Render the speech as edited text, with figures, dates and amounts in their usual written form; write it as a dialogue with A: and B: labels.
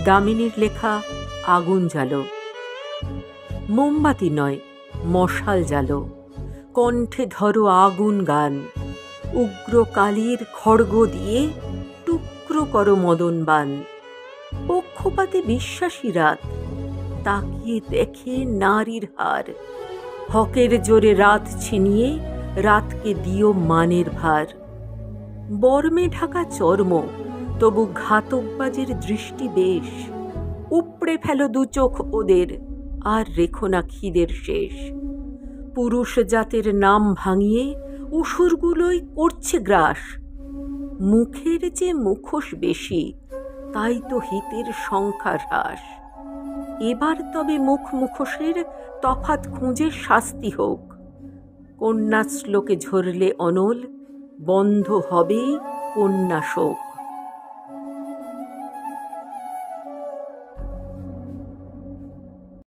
A: দামিনীর লেখা আগুন জ্বালো, মোমবাতি নয় মশাল জ্বালো, কণ্ঠে ধরো আগুন গান, উগ্র কালীর খড়গ দিয়ে টুকরো করো মদনবান। পক্ষপাতে বিশ্বাসী রাত, তাকিয়ে দেখে নারীর হার, হকের জোরে রাত ছিনিয়ে রাতকে দিও মানের ভার। বর্মে ঢাকা চর্ম, তবু ঘাতকবাজের দৃষ্টি বেশ, উপড়ে ফেলো দু চোখ ওদের, আর রেখো না খিদের শেষ। পুরুষ জাতের নাম ভাঙিয়ে অসুরগুলোই করছে গ্রাস, মুখের যে মুখোশ বেশি, তাই তো হিতের সংখ্যা হ্রাস। এবার তবে মুখ মুখোশের তফাৎ খুঁজে শাস্তি হোক, কন্যাশ্লোকে ঝরলে অনল, বন্ধ হবে কন্যা শোক।